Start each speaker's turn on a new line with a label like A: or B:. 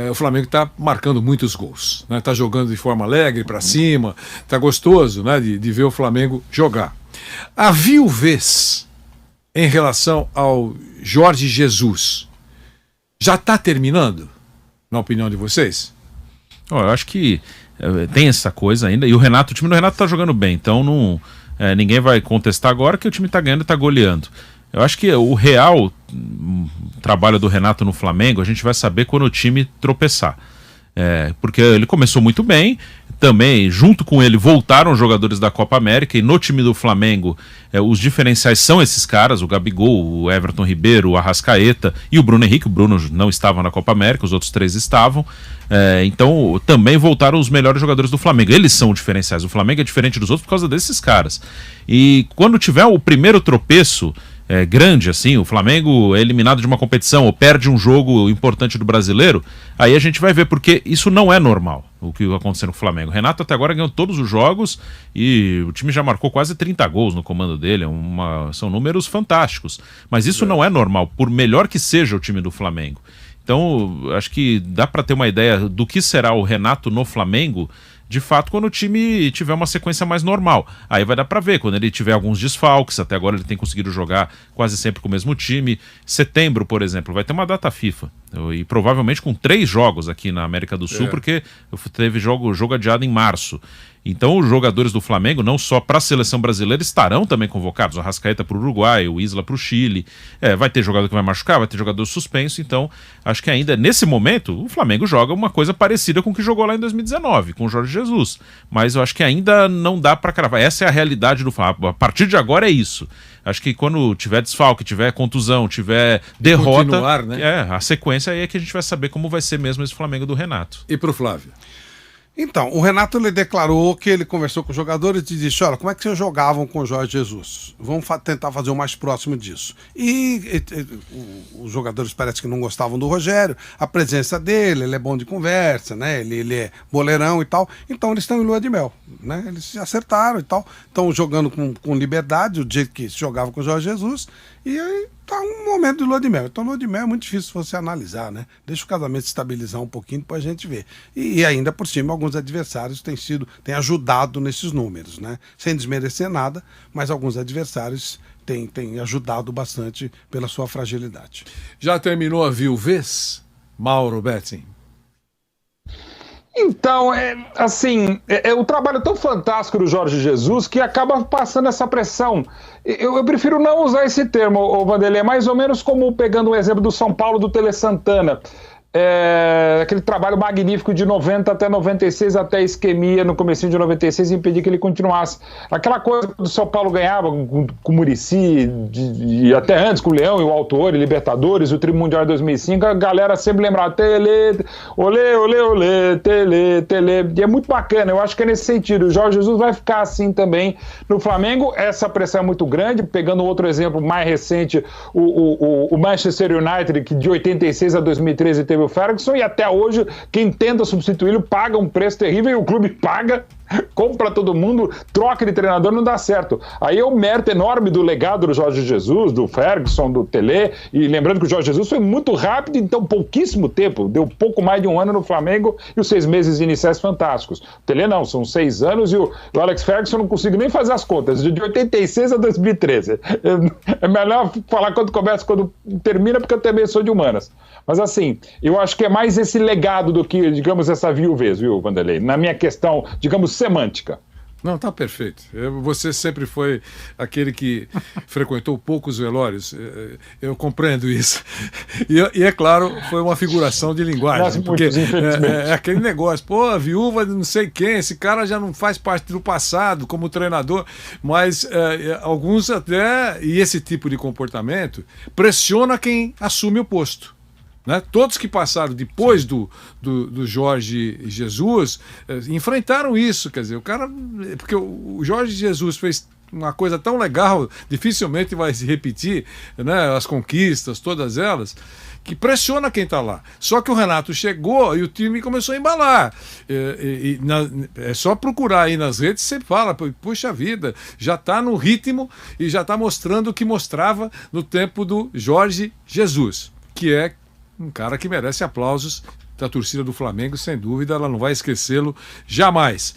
A: O Flamengo está marcando muitos gols, né? Está jogando de forma alegre para cima, está gostoso, né, de ver o Flamengo jogar. A viuvez em relação ao Jorge Jesus já está terminando, na opinião de vocês?
B: Eu acho que tem essa coisa ainda, e o time do Renato está jogando bem, então ninguém vai contestar agora que o time está ganhando e está goleando. Eu acho que o real trabalho do Renato no Flamengo a gente vai saber quando o time tropeçar. Porque ele começou muito bem, também junto com ele voltaram os jogadores da Copa América, e no time do Flamengo os diferenciais são esses caras, o Gabigol, o Everton Ribeiro, o Arrascaeta e o Bruno Henrique. O Bruno não estava na Copa América, os outros 3 estavam. Então também voltaram os melhores jogadores do Flamengo, eles são diferenciais. O Flamengo é diferente dos outros por causa desses caras. E quando tiver o primeiro tropeço grande, assim, o Flamengo é eliminado de uma competição ou perde um jogo importante do Brasileiro, aí a gente vai ver, porque isso não é normal, o que aconteceu no Flamengo. O Renato até agora ganhou todos os jogos e o time já marcou quase 30 gols no comando dele, são números fantásticos, mas isso não é normal, por melhor que seja o time do Flamengo. Então, acho que dá para ter uma ideia do que será o Renato no Flamengo, de fato, quando o time tiver uma sequência mais normal. Aí vai dar para ver, quando ele tiver alguns desfalques, até agora ele tem conseguido jogar quase sempre com o mesmo time. Setembro, por exemplo, vai ter uma data FIFA, e provavelmente com 3 jogos aqui na América do Sul, porque teve jogo adiado em março. Então os jogadores do Flamengo, não só para a seleção brasileira, estarão também convocados. O Arrascaeta para o Uruguai, o Isla para o Chile. Vai ter jogador que vai machucar, vai ter jogador suspenso. Então acho que ainda nesse momento o Flamengo joga uma coisa parecida com o que jogou lá em 2019, com o Jorge Jesus. Mas eu acho que ainda não dá para cravar. Essa é a realidade do Flamengo. A partir de agora é isso. Acho que quando tiver desfalque, tiver contusão, tiver derrota,
A: continuar, né?
B: A sequência aí é que a gente vai saber como vai ser mesmo esse Flamengo do Renato.
A: E pro Flávio?
C: Então, o Renato ele declarou que ele conversou com os jogadores e disse: olha, como é que vocês jogavam com o Jorge Jesus? Vamos tentar fazer o mais próximo disso. E os jogadores parece que não gostavam do Rogério, a presença dele, ele é bom de conversa, né? Ele é boleirão e tal. Então eles estão em lua de mel, né? Eles se acertaram e tal. Estão jogando com liberdade, o jeito que se jogava com o Jorge Jesus. E aí tá um momento de lua de mel. Então lua de mel é muito difícil você analisar, né? Deixa o casamento estabilizar um pouquinho, depois a gente vê. E ainda por cima, alguns adversários têm ajudado nesses números, né? Sem desmerecer nada, mas alguns adversários têm ajudado bastante pela sua fragilidade.
A: Já terminou a viuvez, Mauro Betting?
D: Então, o trabalho é tão fantástico do Jorge Jesus que acaba passando essa pressão. Eu prefiro não usar esse termo, ô Vanderlei, é mais ou menos como pegando o exemplo do São Paulo do Tele Santana. Aquele trabalho magnífico de 90 até 96, até a isquemia no comecinho de 96 impedir que ele continuasse. Aquela coisa que o São Paulo ganhava com o Muricy, e até antes com o Leão e o Autor, Libertadores, o Tri Mundial de 2005, a galera sempre lembrava Tele, olê, olê, olê, Tele, e é muito bacana, eu acho que é nesse sentido. O Jorge Jesus vai ficar assim também no Flamengo, essa pressão é muito grande. Pegando outro exemplo mais recente, o Manchester United, que de 86 a 2013 teve o Ferguson, e até hoje quem tenta substituí-lo paga um preço terrível, e o clube paga, compra todo mundo, troca de treinador, não dá certo. Aí é o mérito enorme do legado do Jorge Jesus, do Ferguson, do Tele, e lembrando que o Jorge Jesus foi muito rápido, então pouquíssimo tempo, deu pouco mais de 1 ano no Flamengo, e os 6 meses iniciais fantásticos. O Tele não, são 6 anos, e o Alex Ferguson não consigo nem fazer as contas, de 86 a 2013. É melhor falar quando começa, quando termina, porque eu também sou de humanas. Mas assim, eu acho que é mais esse legado do que, digamos, essa viuvez, viu, Vanderlei? Na minha questão, digamos, semântica.
A: Não, tá perfeito. Você sempre foi aquele que frequentou poucos velórios. Eu compreendo isso. E é claro, foi uma figuração de linguagem. Porque é aquele negócio, a viúva de não sei quem, esse cara já não faz parte do passado como treinador, mas alguns até, e esse tipo de comportamento, pressiona quem assume o posto. Né? Todos que passaram depois do Jorge Jesus enfrentaram isso, quer dizer, o cara, porque o Jorge Jesus fez uma coisa tão legal, dificilmente vai se repetir, né? As conquistas, todas elas, que pressiona quem está lá. Só que o Renato chegou e o time começou a embalar. É só procurar aí nas redes, você fala, puxa vida, já está no ritmo e já está mostrando o que mostrava no tempo do Jorge Jesus, que é um cara que merece aplausos da torcida do Flamengo, sem dúvida, ela não vai esquecê-lo jamais.